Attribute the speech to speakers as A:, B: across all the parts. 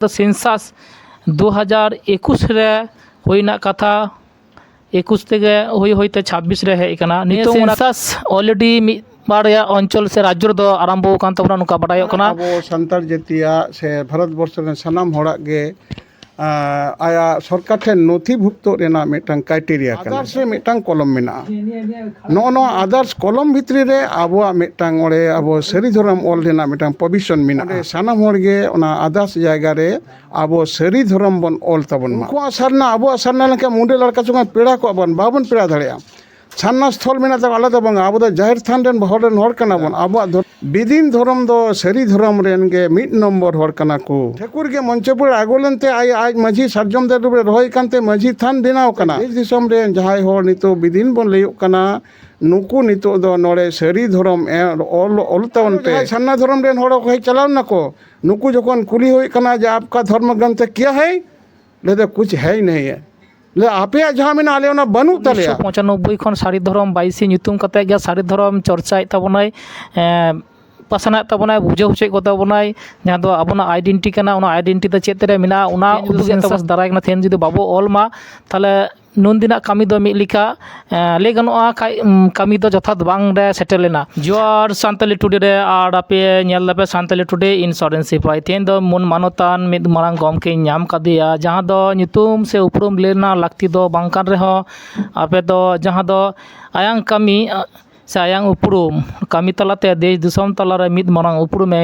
A: तो सेंसास 2021 रे होइना कथा 21 तेगे होई होइते 26 रे हेज कना नितो सेंसास ऑलरेडी मिद बारया अंचल से राज्य दो आरंभ कान तबना नुका बाडायोग कना
B: अब सानतार जातिया से भारत वर्ष रे सानाम होड़ाग गे आया सरकार ठेन नथिभुक्त रेना मिटang क्राइटेरिया आदर्श रे मिटang कलम मेना नो आदर्श कलम भितरी रे आबोआ मिटang ओरे आबो सारी धर्म ऑल रेना मिटang प्रोविजन मेना सानाम होड़ गे ओना आदर्श जायगा रे आबो सारी धर्म बन ऑल तबन मा को सरना आबो सरना लके मुंडे लड़का चंगा पेड़ा को बन बाबन पेड़ा धड़या छान्ना स्थल मेना तब आलादा बंगा आबो जाहिर थान रेन हर कना बन आबो बिदिन धर्म दो सारी धर्म रेन गे मिड नंबर हर कना को ठेकुर गे मंचपुर आगोलनते आज माझी सरजम दे रुबे रहोय कानते माझी थान बेनाव कना देश दिसम रेन जहाय हर नितो बिदिन बन लैयो कना नुकु नितो दो नोड़े सारी धर्म ऑल तवनते छान्ना धर्म रेन हर को चलाव नको नुकु जखन कुली होय कना जे आपका धर्म ग्रंथ क्या है ले कुछ है ही नहीं है ले आपे जहाँ में आले ना बनू तले
A: 1995 खन सारी धर्म 22 nyutum kate ge सारी धर्म चर्चा तबनाय पासना तबनाय बुझे होचे को तबनाय जहाँ दो आबोना आइडेंटिटी कना उना आइडेंटिटी द चेतरे मिना उना उदुगे तबस दाराय कना थेन जुदी बाबो ऑल मा ताले नंदिना कामी दो मिद लिखा ले गनोआ कामी दो जथात बांग रे सेटलेना जोर सान्ताली टुडे रे आर आपे नेल लापे सान्ताली टुडे इंश्योरेंस पाई थेन दो मन मानतान मिद मारांग गमके नाम कादिया जहाँ दो nyutum से उपरुम लेना लाक्ति दो बांकान रे हो आपे दो जहाँ दो आयांग कामी से आयांग उपरुम कामी तलाते देश दिसम तलारे मिद मारांग उपरुमे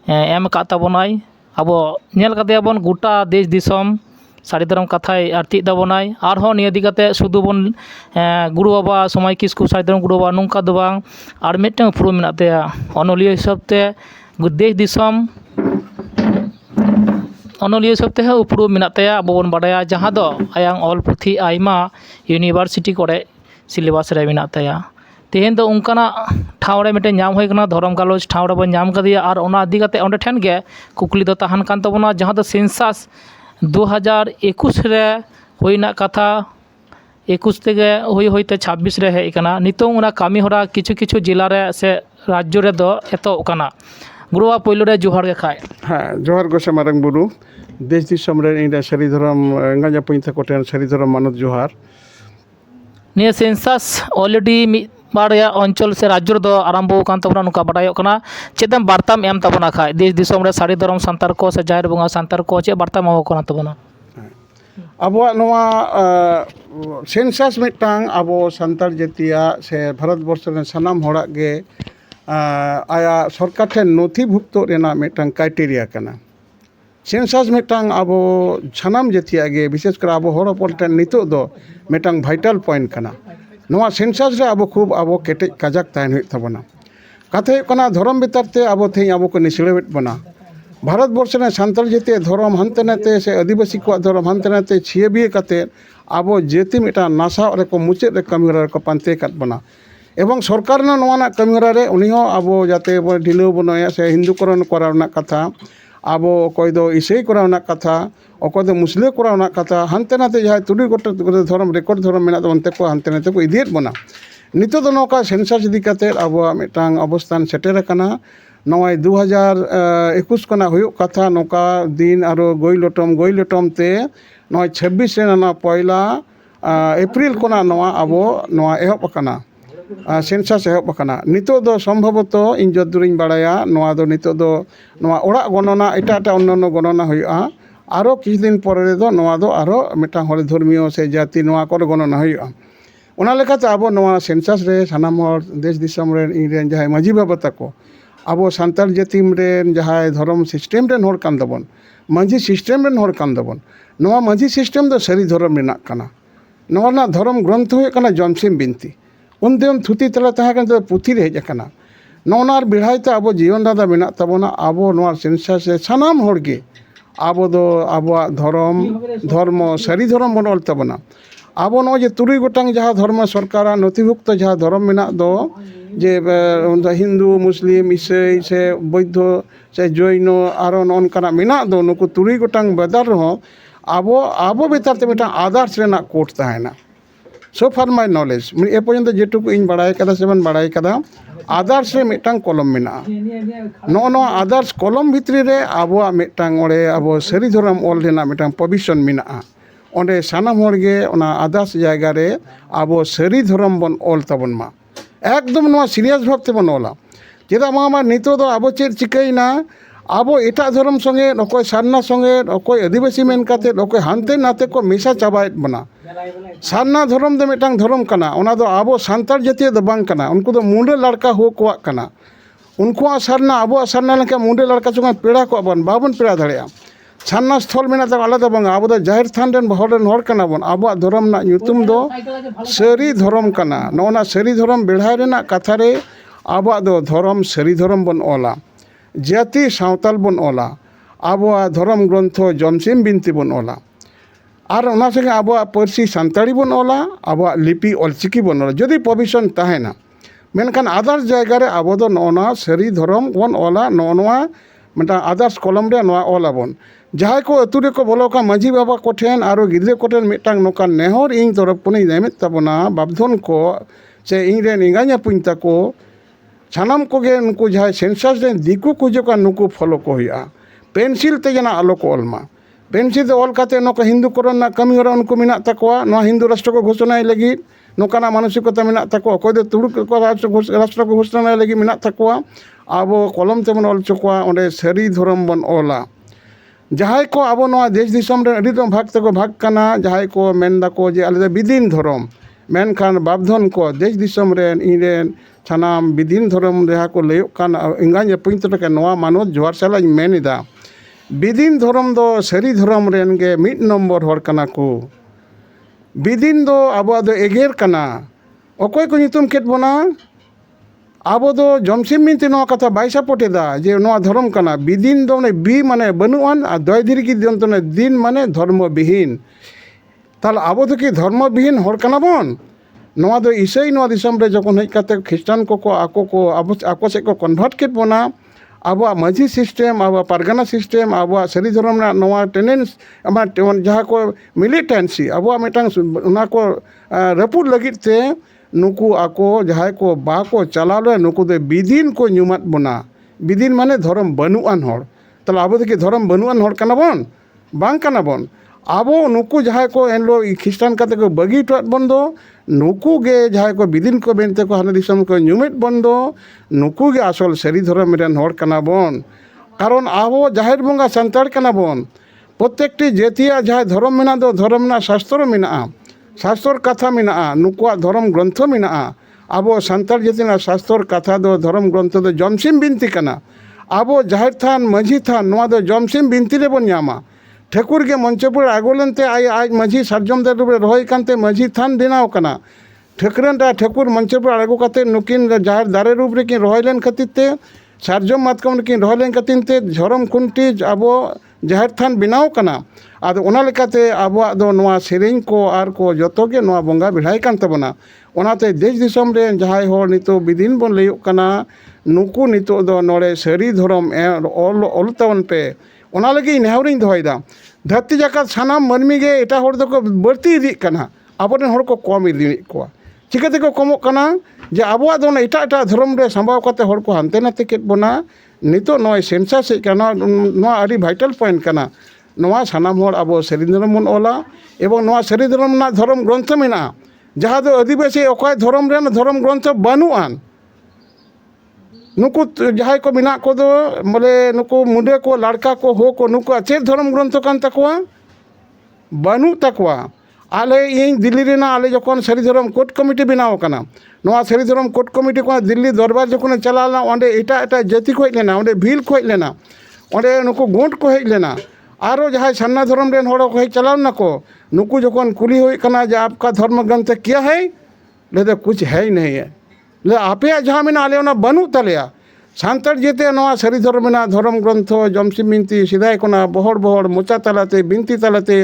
A: एम का तबनाय आबो नेल कादिया बन गोटा देश दिसम सारी धर्म कथाय आरती दबनाय आरहो निया दिगाते शुधु बन गुरु बाबा समय किसकु सारी धर्म गुरु बाबा नुंका दो बांग आर मिटन उपरुम मेना ते अनलिया हिसाब ते देश दिसम अनलिया हिसाब ते उपरुम मेना ते आबो बन बाडाया जहाँ दो आयांग ऑल पुथी आइमा यूनिवर्सिटी करे सिलेबस रे मेना तया तेहेन दो उनकाना ठाव रे मिटे नाम होय कना धर्म गालोज ठाव रे बन नाम कदिया आर ओना इदि काते ओंडे ठेन गे कुकली दो तहान कान तबना जहाँ दो सेंसास 2021 रे होइना कथा 21 तेगे होई होइते 26 रे हेज कना नितो उना कामी होरा किछु जिला रे से राज्य रे दो एतो कना गुरुवा पहिलो रे जोहार गे खाय
B: हाँ जोहार गोसे मारंग बुरु देश दिसम रे इंडा सारी धर्म गांजा पइंथा कोटेन सारी धर्म मानत जोहार
A: निया सेंसास ऑलरेडी मिद बारया अंचल से राज्य दो आरंभ कान तबना नुका बाडायोग कना चेतम बार्ताम एम तबना खाय देश दिसम रे सारी धर्म सांतार को से जाहिर बंगा सांतार को चे बार्ताम हो कना तबना
B: आबो नोआ सेंसास मिटांग आबो सांतार जातिया से भारत वर्ष रे सानाम होड़ाग गे आया सरकार ठेन नथिभुक्त रेना मिटांग क्राइटेरिया कना सेंसास मिटांग आबो सानाम जातिया गे विशेष कर आबो हर हपन ठेन नितो दो मिटांग भाइटल पॉइंट कना नोआ सेंसास रे आबो खूब आबो केटेज काजाक तायन हुई तबना कथा हुई कना धर्म बितर ते आबो थे आबो को निसड़ेवेट बना भारत वर्ष रे सान्ताल जाति धर्म हानते नाते से आदिवासी को धर्म हानते नाते छियबिए काते आबो जेति मिटा नासा रे को मुचे रे कमिरा को पांते काट बना एवं सरकार ना नोआना कमिरा रे उनी हो आबो जाते ढिलो बनया से हिंदुकरण करावना कथा आबो कोई दो ईसाई करावना कथा अकोय दो मुस्लिम करावना कथा हानते नाते जहां तुडी गोटे धर्म रेकर्ड धर्म मेना दो अन्ते को हानते नाते को इदियत बना नितो दो नोका सेंसास इदि काते आबो मिटांग अवस्थान सेटेर कना नय 2021 कना हुयो कथा नोका दिन आरो गोइलटम ते नय 26 रेना पहला एप्रिल कना नोआ आबो नोआ एहब कना सेंसास एहब कना नितो दो संभवत इन जदुरिन बाड़ाया नोआ दो नितो दो नोआ ओड़ा गणना एटा अन्य गणना हुआ आरो किछ दिन परे दो नोआ दो आरो मिटांग हर धर्मीय से जाति नोआ को गणना हुआ ओना लेखाते आबो नोआ सेंसास रे सानाम हर देश दिसम रे इरेन जहाय माझी बाबा ताको आबो सान्ताल जातिम रेन जहाय धर्म सिस्टेम रेन हर कान दबन माझी सिस्टेम रेन हर कान दबन नोआ माझी सिस्टेम दो सारी धर्म रेना कना नोआ ना धर्म ग्रंथ हुए कना जमसिम बिनती उन दिन थुती तला तहा कन तो पुथी रे हेज कना नोनार बिढ़ाइते आबो जीवन दादा मेना तबना आबो नोआ सेंसास रे सानाम हर गे आबो दो आबो धर्म सारी धर्म बन ऑल तबना आबो नो जे तुरुई गोटांग जहाँ धर्म सरकार नथिभुक्त जहाँ धर्म मेना दो जे हिंदू मुस्लिम ईसाई से बौद्ध से जैन आरो नोनकाना मेना दो नुकु तुरुई गोटांग बेदार रहो आबो भितर ते मिटा आदर्श रेना कोट ताहेना so far my knowledge e porjont jetuku ᱤᱧ ᱵᱟᱲᱟᱭ ᱠᱟᱫᱟ ᱥᱮᱵᱚᱱ ᱵᱟᱲᱟᱭ ᱠᱟᱫᱟ আদার্স রে মিটটাং কলম মেনাᱜᱼᱟ ᱱᱚᱜᱼᱚ আদার্স কলম ভিতরি রে আবᱚᱣᱟᱜ মিটটাং ᱚᱸᱰᱮ ᱟᱵᱚ ᱥᱟᱹᱨᱤ ᱫᱷᱚᱨᱚᱢ ᱚᱞ ᱨᱮᱱᱟᱜ ᱢᱤᱫᱴᱟᱝ ᱯᱨᱚᱵᱷᱤᱥᱚᱱ ᱢᱮᱱᱟᱜᱼᱟ ᱚᱸᱰᱮ ᱥᱟᱱᱟᱢ ᱦᱚᱲᱜᱮ ᱚᱱᱟ আদার্স জায়গা রে ᱟᱵᱚ ᱥᱟᱹᱨᱤ ᱫᱷᱚᱨᱚᱢ ᱵᱚᱱ ᱚᱞ ᱛᱟᱵᱚᱱ ᱢᱟ একদম ᱱᱚᱣᱟ সিরিয়াস ᱵᱷᱟᱵ ᱛᱮᱵᱚᱱ ᱚᱞᱟ ᱪᱮᱫᱟᱜ ᱢᱟ ᱱᱤᱛᱚᱜ ᱫᱚ ᱟᱵᱚ ᱪᱮᱫ ᱪᱤᱠᱟᱹᱭᱮᱱᱟ ᱟᱵᱚ ᱮᱴᱟᱜ ᱫᱷᱚᱨᱚᱢ ᱥᱚᱸᱜᱮ ᱚᱠᱚᱭ ᱥᱟᱨᱱᱟ ᱥᱚᱸᱜᱮ ᱚᱠᱚᱭ ᱟᱹᱫᱤᱵᱟᱹᱥᱤ ᱢᱮᱱ ᱠᱟᱛᱮ ᱚᱠᱚᱭ ᱦᱟᱱᱛᱮ ᱱᱟᱛᱮ ᱠᱚ ᱢᱮᱥᱟ ᱪᱟᱵᱟᱭᱮᱫ ᱵᱚᱱᱟ ᱥᱟᱨᱱᱟ ᱫᱷᱚᱨᱚᱢ ᱫᱚ ᱢᱤᱫᱴᱟᱝ ᱫᱷᱚᱨᱚᱢ ᱠᱟᱱᱟ ᱚᱱᱟ ᱫᱚ ᱟᱵᱚ ᱥᱟᱱᱛᱟᱲ ᱡᱟᱹᱛᱤᱭᱟᱜ ᱫᱚ ᱵᱟᱝ ᱠᱟᱱᱟ ᱩᱱᱠᱩ ᱫᱚ ᱢᱩᱸᱰᱟᱹ ᱞᱟᱲᱠᱟ ᱦᱳ ᱠᱚᱣᱟᱜ ᱠᱟᱱᱟ ᱩᱱᱠᱩᱣᱟᱜ ᱥᱟᱨᱱᱟ ᱟᱵᱚᱣᱟᱜ ᱥᱟᱨᱱᱟ ᱞᱮᱠᱟ ᱢᱩᱸᱰᱟᱹ ᱞᱟᱲᱠᱟ ᱥᱚᱸᱜᱮ ᱯᱮᱲᱟ ᱠᱚᱜ ᱵᱚᱱ ᱵᱟᱵᱚᱱ ᱯᱮᱲᱟ ᱫᱟᱲᱮᱭᱟᱜᱼᱟ ᱥᱟᱨᱱᱟ ᱥᱛᱷᱚᱞ ᱢᱮᱱᱟᱜ ᱛᱟᱵᱚᱱᱟ ᱟᱞᱟᱫᱟ ᱵᱟᱝ ᱟᱵᱚ ᱫᱚ ᱡᱟᱦᱮᱨ ᱛᱷᱟᱱ ᱨᱮᱱ ᱦᱚᱲ ᱠᱟᱱᱟ ᱵᱚᱱ ᱟᱵᱚᱣᱟᱜ ᱫᱷᱚᱨᱚᱢ ᱨᱮᱱᱟᱜ ᱧᱩᱛᱩᱢ ᱫᱚ ᱥᱟᱹᱨᱤ ᱫᱷᱚᱨᱚᱢ ᱠᱟᱱᱟ ᱱᱚᱜᱼᱚ ᱥᱟᱹᱨᱤ ᱫᱷᱚᱨᱚᱢ ᱵᱮᱲᱦᱟᱭ ᱨᱮᱱᱟᱜ ᱠᱟᱛᱷᱟ ᱨᱮ ᱟᱵᱚᱣᱟᱜ ᱫᱚ ᱫᱷᱚᱨᱚᱢ ᱥᱟᱹᱨᱤ ধরম বন অলা জাতি সাঁওতাল বন অলা আবহাওয়া ধরম গ্রন্থ জমসিম বিনতি বন অলা আর ওনা সঙ্গে আবহাওয়া পার্সি সান্তাড়ি বন অলা আবহাওয়া লিপি অলচিকি বন অলা যদি প্রভিশন তাহেনা মেনখান আদার্স জায়গা রে আবো দো নওনা সারি ধরম বন অলা নওয়া মিটা আদার্স কলম রে নওয়া অলাবন যাহাই কো আতু রে কো বলো কা মাঝি বাবা কোঠেন আরো গিদ্রে কোঠেন মিটাং নকান নেহর ইং তরফ পুনি নেমিত তাবনা বাবধন কো সে ইং রে নিগাña পুইতা কো সানাম কোগে নুকু যাহাই সেন্সাস রে দিকু কুজোকা নুকু ফলো কো হইয়া পেন্সিল তে জানা আলো কো অলমা পেন্সিল তে অল কাতে নকা হিন্দুকরণ না কামি হরা উনকু মিনাক তাকোয়া নয়া হিন্দু রাষ্ট্র কো ঘোষণায় লাগি নকানা মানসিকতা মিনাক তাকো অকয় দো তুড়ুক কো রাষ্ট্র কো ঘোষণায় লাগি মিনাক তাকোয়া আবো কলম তেমন অল চকোয়া ওঁডে সারি ধরম বন অলা যাহাই কো আবো নয়া দেশ দিশম রে আᱹᱰᱤ রকম ভাগ তেকো ভাগ কানা যাহাই কো মেন দাকো যে আলে দো বিদিন ধরম মেনখান বাবধন কো দেশ দিশম রেন ইরেন ছানাম বিদিন ধরম রেহা কো লয়ᱚᱜ কান ইংগাña পুইন্ট ᱛᱮ ᱱᱚᱣᱟ ᱢᱟᱱᱚᱛ ᱡᱚᱦᱟᱨ ᱥᱟᱞᱟᱧ ᱢᱮᱱ ᱮᱫᱟ বিদিন ধরম দো সারি ধরম রেন গে মিᱫ নম্বর হড় কানা কো বিদিন দো আবো দো এগের কানা অকয় কো নিতুম কেট বনা আবো দো জমসিম মিনতি নওয়া কথা বাই সাপোর্ট এদা যে নওয়া ধরম কানা বিদিন দো মানে বি মানে বানুয়ান আর দয় দিরিকি দন্তনে দিন মানে ধর্মবিহীন তাহলে আবো তো কি ধর্মবিহীন হড় কানা বন নওয়া দো ইসাই নওয়া দিশম রে যখন হেজ কাতে খ্রিস্টান কো আকো সে কো কনভার্ট কেট বনা আবহাওয়া মাঝি সিস্টেম আবহাওয়া পারগানা সিস্টেম আবহাওয়া সারি ধরম না নওয়া টেন্ডেন্স আমার যাহা কো মিলিটেন্সি আবহাওয়া মিটাং ওনা কো রাপুদ লাগিত তে নুকু আকো যাহাই কো বা কো চালালে নুকু দে বিদিন কো ñumat বনা বিদিন মানে ধরম বানুয়ান হড় তাহলে আবো কি ধরম বানুয়ান হড় কানা বন বাং কানা বন আবো নুকু যাহাই কো এনলো খ্রিস্টান কাতে কো বাগি টট বন্ধ নুকু গে যাহাই কো বিদিন কো বেনতে কো হানা দিশম কো ñumat বন্ধ নুকু গে আসল সারি ধরম রেন হড় কানা বন কারণ আবো জাহের বঙ্গা সান্তাড় কানা বন প্রত্যেকটি জাতিয়া যাহাই ধরম মেনা দো ধরম না শাস্ত্র মেনা শাস্ত্রর কথা মেনা নুকুয়াক ধরম গ্রন্থ মেনা আবো সান্তাড় জাতিনা শাস্ত্রর কথা দো ধরম গ্রন্থ দো জমসিম বিনতি কানা আবো জাহের থান মাঝি থান নোয়া দো জমসিম বিনতি রে বন ñama ঠাকুর গে মঞ্চপুর আগোলেনতে আজ মাঝি সার্জম দে রূপে রহই কানতে মাঝি থান বেনাও কানা ঠাকুরনটা ঠাকুর মঞ্চপুর আগো কাতে নুকিন জাহের দারে রূপ রে কিন রহইলেন খাতির তে সার্জম মাতকম কিন রহইলেন খাতির তে ঝরম খুন্টি আবো জাহের থান বেনাও কানা আদো ওনা লেকাতে আবোয়াক দো নোয়া সেরেñ কো আর কো যতো গে নোয়া বঙ্গা বেড়াই কান তাবনা ওনাতে দেশ দিশম রে যাহাই হড় নিতো বিদিন বন লয়ᱚᱜ কানা নুকু নিতো দো নড়ে সারি ধরম অল তাবন পে ওনা লাগি নেহরিñ দহয়দা ধরতি জাকাত সানাম মানমি গে এটা হড় দো কো বাড়তি ইদিক কানা আবরেন হড় কো কম ইদিক কোয়া চিকাতে কো কমক কানা যে আবোয়াক দো এটা ধরম রে সম্ভব কাতে হড় কো হানতে নাতে কেট বনা নিতো নয় সেন্সাস কানা নোয়া আড়ি ভাইটাল পয়েন্ট কানা নোয়া সানাম হড় আবো সারি ধরম বন অলা এবং নোয়া সারি ধরম না ধরম গ্রন্থ মেনা যাহা দো আদিবাসী অকয় ধরম রেন ধরম গ্রন্থ বানুয়ান নুকু যাহাই কো মেনা কো দো বলে নুকু মুন্ডে কো লড়কা কো হো কো নুকু চে ধরম গ্রন্থ কান তাকোয়া বানু তাকোয়া আলে ইং দিল্লি রেনা আলে যখন সারি ধরম কোর্ট কমিটি বেনাও কানা নোয়া সারি ধরম কোর্ট কমিটি কো দিল্লি দরবার যখন চালালনা ওঁডে এটা জাতি কো হেজ লেনা ওঁডে ভিল কো হেজ লেনা ওঁডে নুকু গোট কো হেজ লেনা आरो जहाँ सान्ना धर्म रेन हड़ो को चलाव ना को नुकु जखन कुली हुई कना जे आपका धर्म ग्रंथ क्या है ले दे कुछ है ही नहीं है ले आपे जहाँ मेना आले ना बनू तलेया सान्ताड़ जेते नवा सारी धर्म मेना धर्म ग्रंथ जमसिम बिनती सिदाय कोना बहड़ मोचा तालाते बिनती तालाते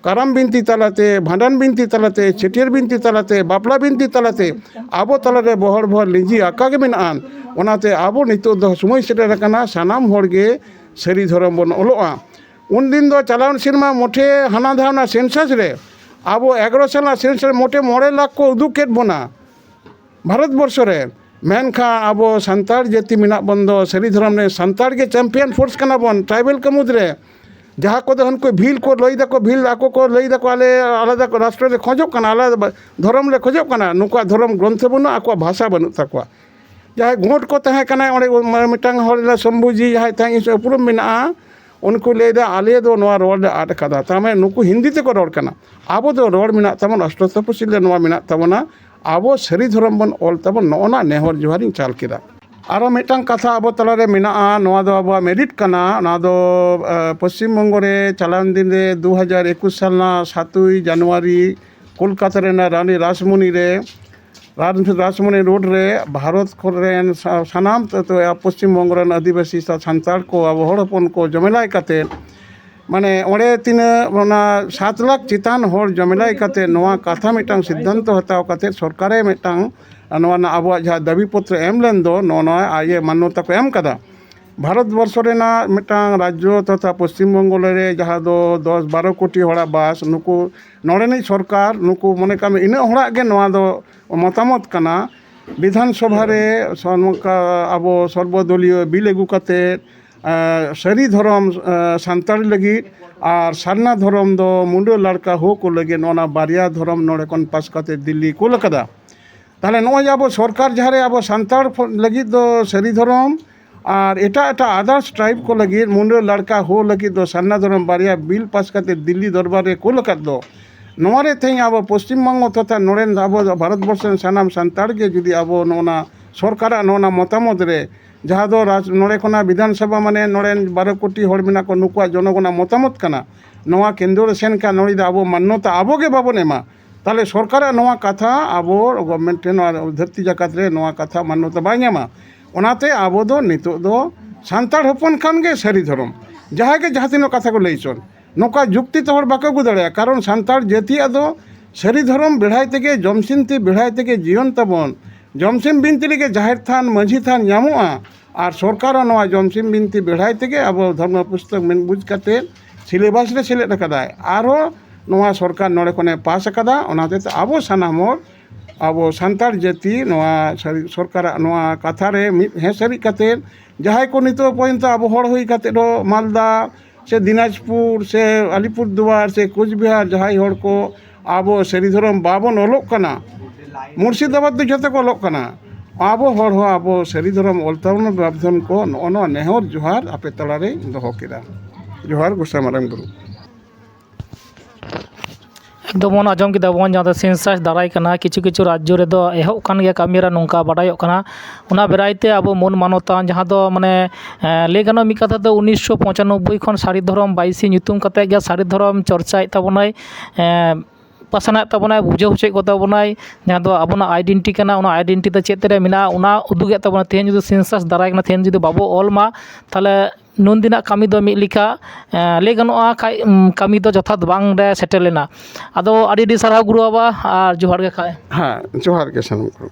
B: काराम बिनती तालाते भांडान बिनती तालाते छेटियर बिनती तालाते बापला बिनती तालाते आबो तालारे बहड़ लिंजी आका के मेनान ओनाते आबो नितो दो समय सेटेर काना सानाम हड़ गे सारी धर्म बन ओलोआ उन दिन दो चलावन सिरमा मोठे हाना धावना सेंसास रे ᱟᱵᱚ 11 ᱥᱟᱞ সেন্সাস মোটে 9 লাখ ᱠᱚ ᱩᱫᱩᱜ ᱠᱮᱫ ᱵᱚᱱᱟ ᱵᱷᱟᱨᱚᱛᱵᱚᱨᱥᱚ ᱨᱮ ᱢᱮᱱᱠᱷᱟᱱ ᱟᱵᱚ ᱥᱟᱱᱛᱟᱲ ᱡᱟᱹᱛᱤ ᱢᱮᱱᱟᱜ ᱵᱚᱱ ᱫᱚ ᱥᱟᱹᱨᱤ ᱫᱷᱚᱨᱚᱢ ᱨᱮ ᱥᱟᱱᱛᱟᱲ ᱜᱮ ᱪᱟᱢᱯᱤᱭᱟᱱ ᱯᱷᱳᱨᱥ ᱠᱟᱱᱟ ᱵᱚᱱ ᱴᱨᱟইᱵᱮᱞ ᱠᱚ ᱢᱩᱫᱽᱨᱮ ᱡᱟᱦᱟᱸ ᱠᱚᱫᱚ ᱦᱟᱱᱠᱩ ᱵᱷᱤᱞ ᱠᱚ ᱞᱟᱹᱭ ᱫᱟᱠᱚ ᱵᱷᱤᱞ ᱟᱠᱚ ᱠᱚ ᱞᱟᱹᱭ ᱫᱟᱠᱚ ᱟᱞᱮ ᱟᱞᱟᱫᱟ ᱨᱟᱥᱴᱨᱚ ᱞᱮ ᱠᱷᱚᱡᱚᱜ ᱠᱟᱱᱟ ᱟᱞᱟᱫᱟ ᱫᱷᱚᱨᱚᱢ ᱞᱮ ᱠᱷᱚᱡᱚᱜ ᱠᱟᱱᱟ ᱱᱩᱠᱩᱣᱟᱜ ᱫᱷᱚᱨᱚᱢ ᱜᱨᱚᱱᱛᱷᱚ ᱵᱟᱹᱱᱩᱜᱼᱟ ᱟᱠᱚᱣᱟᱜ ᱵᱷᱟষᱟ ᱵᱟᱹᱱᱩᱜ ᱛᱟᱠᱚᱣᱟ ᱡᱟᱦᱟᱸᱭ ᱜᱷᱳᱴ ᱠᱚ ᱛᱟᱦᱮᱸ ᱠᱟᱱᱟ ᱚᱸᱰᱮ ᱢᱤᱫᱴᱟᱝ ᱦᱚᱲ ᱥᱚᱢᱵᱷᱩᱡᱤ ᱡᱟᱦᱟᱸᱭ ᱛᱟᱦᱮᱸ ᱩᱯᱨᱩᱢ ᱢᱮᱱᱟᱜᱼᱟ ᱩᱱᱠᱩ ᱞᱟᱹᱭᱫᱟ ᱟᱞᱮ ᱫᱚ ᱱᱚᱣᱟ ᱨᱚᱲ ᱞᱮ ᱟᱫ ᱟᱠᱟᱫᱟ ᱛᱟᱨᱢᱟᱱᱮ ᱱᱩᱠᱩ ᱦᱤᱱᱫᱤ ᱛᱮᱠᱚ ᱨᱚᱲ ᱠᱟᱱᱟ ᱟᱵᱚ ᱫᱚ ᱨᱚᱲ ᱢᱮᱱᱟᱜ ᱛᱟᱵᱚᱱ ᱚᱥᱴᱚ ᱛᱚᱯᱚᱥᱤᱞ ᱨᱮ ᱱᱚᱣᱟ ᱢᱮᱱᱟᱜ ᱛᱟᱵᱚᱱᱟ ᱟᱵᱚ ᱥᱟᱹᱨᱤ ᱫᱷᱚᱨᱚᱢ ᱵᱚᱱ ᱚᱞ ᱛᱟᱵᱚᱱ ᱱᱚᱜᱼᱚ ᱱᱟ ᱱᱮᱦᱚᱨ ᱡᱚᱦᱟᱨᱤᱧ ᱪᱟᱞ ᱠᱮᱫᱟ ᱟᱨᱚ ᱢᱤᱫᱴᱟᱝ ᱠᱟᱛᱷᱟ ᱟᱵᱚ ᱛᱟᱞᱟᱨᱮ ᱢᱮᱱᱟᱜᱼᱟ ᱱᱚᱣᱟ ᱫᱚ ᱟᱵᱚᱣᱟᱜ ᱢᱮᱨᱤᱴ ᱠᱟᱱᱟ ᱚᱱᱟ ᱫᱚ ᱯᱚᱥᱪᱤᱢ ᱵᱚᱝᱜᱚ ᱨᱮ ᱪᱟᱞᱟᱣᱮᱱ ᱫᱤᱱ ᱨᱮ 2021 ᱥᱟᱞ ᱨᱮᱱᱟᱜ 7 ᱡᱟᱱᱩᱣᱟᱨᱤ ᱠᱳᱞᱠᱟতা ᱨᱮᱱᱟᱜ ᱨᱟᱱᱤ ᱨᱟসমᱚᱱᱤ ᱨᱮ রাসমণি রোড রে ভারত ᱠᱚᱨᱮᱱ ᱥᱟᱱᱟᱢ ᱯᱚᱥᱪᱤᱢ ᱵᱚᱝᱜᱚ ᱨᱮᱱ ᱟᱹᱫᱤᱵᱟᱹᱥᱤ ᱥᱟᱱᱛᱟᱲ ᱠᱚ ᱟᱵᱚ ᱦᱚᱲ ᱦᱚᱯᱚᱱ ᱠᱚ ᱡᱚᱢᱮᱞᱟᱭ ᱠᱟᱛᱮ ᱢᱟᱱᱮ ᱚᱸᱰᱮ ᱛᱤᱱᱟᱹᱜ ᱚᱱᱟ 7 ᱞᱟᱠᱷ ᱪᱮᱛᱟᱱ ᱦᱚᱲ ᱡᱚᱢᱮᱞᱟᱭ ᱠᱟᱛᱮ ᱱᱚᱣᱟ ᱠᱟᱛᱷᱟ ᱢᱤᱫᱴᱟᱝ ᱥᱤᱫᱽᱫᱷᱟᱱᱛᱚ ᱦᱟᱛᱟᱣ ᱠᱟᱛᱮ ᱥᱚᱨᱠᱟᱨᱮ ᱢᱤᱫᱴᱟᱝ ᱱᱚᱣᱟ ᱟᱵᱚᱣᱟᱜ ᱡᱟᱦᱟᱸ ᱫᱟᱹᱵᱤ ᱯᱚᱛᱨᱚ ᱮᱢ ᱞᱮᱱ ᱫᱚ ᱱᱚᱣᱟ ᱢᱟᱱᱱᱚᱛᱟ ᱠᱚ ᱮᱢ ᱠᱟᱫᱟ ᱵᱷᱟᱨᱚᱛᱵᱚᱨᱥᱚ ᱨᱮᱱᱟᱜ ᱢᱤᱫᱴᱟᱝ ᱨᱟᱡᱽᱡᱚ ᱛᱚᱛᱷᱟ ᱯᱚᱥᱪᱤᱢ ᱵᱚᱝᱜᱚ ᱨᱮ ᱡᱟᱦᱟᱸ ᱫᱚ 10-12 ᱠᱳᱴᱤ ᱦᱚᱲᱟᱜ ᱵᱟᱥ ᱱᱩᱠᱩ ᱱᱚᱰᱮᱱᱤᱡ ᱥᱚᱨᱠᱟর ᱱᱩᱠᱩ ᱢᱚᱱᱮ ᱠᱟᱜ ᱢᱮ ᱤᱱᱟᱹᱜ ᱦᱚᱲᱟᱜ ᱜᱮ ᱱᱚᱣᱟ ᱫᱚ মতামত ᱠᱟᱱᱟ বিধান সভারে আবো সর্বদলীয় বিল আগু কাতে সারি ধরম সান্তাড় লাগি আর সারনা ধরম দো মুন্ডো লড়কা হো কো লাগে নোনা বারিয়া ধরম নড়ে কোন পাস কাতে দিল্লি কলকাতা তাহলে নয় আবো সরকার যাহারে আবো সান্তাড় লাগি দো সারি ধরম আর এটা আদার্স ট্রাইব কো লাগি মুন্ডো লড়কা হো লাগি দো সারনা ধরম বারিয়া বিল পাস কাতে দিল্লি দরবারে কলকাতা দো নোয়ারে থেই আবো পশ্চিমবঙ্গ তথা নড়েন আবো ভারতবর্ষের সানাম সান্তাড় গে যদি আবো নোনা সরকার নোনা মতামত রে যাহা দো নড়ে কোনা বিধানসভা মানে নড়েন 12 কোটি হড় মেনা কো নুকুয়া জনগণা মতামত কানা নোয়া কেন্দ্র সেন কা নড়ি দা আবো মান্যতা আবো গে বাবো নেমা তাহলে সরকার নোয়া কথা আবো গভর্নমেন্ট নোয়া ধরতি জাকাত রে নোয়া কথা মান্যতা বাই ñama ওনাতে আবো দো নিতো দো সান্তাড় হপন খান গে সারি ধরম যাহাকে যাহাতিনো কথা কো লইছন নৌকা যুক্তি তো হড় বাকো গু দাড়ায়া কারণ সান্তাড় জাতিয়াগ দো সারি ধরম বেড়াই থেকে জমসিনতি বেড়াই থেকে জীবন তাবন জমসিম বিনতি লেগে জাহের থান মাঝি থান ñamoa আর সরকার নোয়া জমসিম বিনতি বেড়াই থেকে আবো ধর্ম পুস্তক মেন বুঝ কাতে সিলেবাস রে সেলেদ কাদায় আরো নোয়া সরকার নড়ে কোনে পাস কাদা ওনাতে আবো সানাম আবো সান্তাড় জাতি নোয়া সরকার নোয়া কথা রে হে সারি কাতে যাহাই কো নিতো পর্যন্ত আবো হড় হই কাতে দো মালদা সে দিনাজপুর সে আলিপুরদুয়ার সে কোচবিহার যাহাই হড় কো আবো সারি ধরম বাবন অলোক কানা মুর্শিদাবাদ ᱫᱚ ᱡᱚᱛᱚ ᱠᱚ ᱚᱞᱚᱜ ᱠᱟᱱᱟ ᱟᱵᱚ ᱦᱚᱲ ᱦᱚᱸ ᱟᱵᱚ ᱥᱟᱹᱨᱤ ᱫᱷᱚᱨᱚᱢ ᱚᱞ ᱛᱟᱵᱚᱱ ᱵᱟᱵᱫᱷᱚᱱ ᱠᱚ ᱱᱚᱜᱼᱚ ᱱᱮᱦᱚᱨ ᱡᱚᱦᱟᱨ ᱟᱯᱮ ᱛᱟᱞᱟᱨᱮ ᱫᱚᱦᱚ ᱠᱮᱫᱟ ᱡᱚᱦᱟᱨ ᱜᱚᱸᱥᱟᱭ ᱢᱟᱨᱟᱝ ᱵᱩᱨᱩ
A: একদম ᱵᱚᱱ ᱟᱸᱡᱚᱢ ᱠᱮᱫᱟ ᱵᱚᱱ ᱡᱟᱦᱟᱸ ᱫᱚ ᱥᱮᱱᱥᱟᱥ ᱫᱟᱨᱟᱭ ᱠᱟᱱᱟ ᱠᱤᱪᱷᱩ ᱠᱤᱪᱷᱩ ᱨᱟᱡᱽᱡᱚ ᱨᱮᱫᱚ ᱮᱦᱚᱵ ᱠᱟᱱ ᱜᱮᱭᱟ ᱠᱟᱹᱢᱤᱨᱮ ᱱᱚᱝᱠᱟ ᱵᱟᱰᱟᱭᱚᱜ ᱠᱟᱱᱟ ᱚᱱᱟ ᱵᱮᱲᱟᱭᱛᱮ ᱟᱵᱚ ᱢᱚᱱ ᱢᱟᱱᱚᱛᱟᱱ ᱡᱟᱦᱟᱸ ᱫᱚ ᱢᱟᱱᱮ ᱞᱟᱹᱭ ᱜᱟᱱᱚᱜ ᱢᱤᱫ ᱠᱟᱛᱷᱟ ᱫᱚ 1995 ᱠᱷᱚᱱ ᱥᱟᱹᱨᱤ ᱫᱷᱚᱨᱚᱢ ᱵᱟᱭᱥᱤ ᱧᱩᱛᱩᱢ ᱠᱟᱛᱮ ᱜᱮ ᱥᱟᱹᱨᱤ ᱫᱷᱚᱨᱚᱢ ᱪᱚᱨᱪᱟᱭᱮᱫ ᱛᱟᱵᱚᱱᱟᱭ ᱯᱟᱥᱱᱟᱣ ᱛᱟᱵᱚᱱᱟᱭ ᱵᱩᱡᱷᱟᱹᱣ ᱦᱚᱪᱚᱭᱮᱫ ᱠᱚ ᱛᱟᱵᱚᱱᱟᱭ ᱡᱟᱦᱟᱸ ᱫᱚ ᱟᱵᱚᱱᱟᱜ ᱟᱭᱰᱮᱱᱴᱤᱴᱤ ᱠᱟᱱᱟ ᱚᱱᱟ ᱟᱭᱰᱮᱱᱴᱤᱴᱤ ᱫᱚ ᱪᱮᱫ ᱨᱮ ᱢᱮᱱᱟᱜᱼᱟ ᱚᱱᱟ ᱩᱫᱩᱜᱮᱫ ᱛᱟᱵᱚᱱᱟ ᱛᱮᱦᱮᱧ ᱡᱩᱫᱤ ᱥᱮᱱᱥᱟᱥ ᱫᱟᱨᱟᱭ ᱠᱟᱱᱟ ᱛᱮᱦᱮᱧ ᱡᱩᱫᱤ ᱵᱟᱵᱚ ᱚᱞ ᱢᱟ তাহলে নুন দিনাᱜ ᱠᱟᱹᱢᱤ ᱫᱚ ᱢᱤᱫ ᱞᱮᱠᱟ ᱞᱟᱹᱭ ᱜᱟᱱᱚᱜᱼᱟ ᱠᱟᱹᱢᱤ ᱫᱚ ᱡᱚᱛᱷᱟᱛ ᱵᱟᱝ ᱨᱮ ᱥᱮᱴᱮᱨ ᱞᱮᱱᱟ ᱟᱫᱚ ᱟᱹᱰᱤ ᱟᱹᱰᱤ ᱥᱟᱨᱦᱟᱣ ᱜᱩᱨᱩ ᱵᱟᱵᱟ ᱟᱨ ᱡᱚᱦᱟᱨ ᱜᱮ ᱠᱷᱟᱡ
B: হ্যাঁ জোহার কে সালাম করো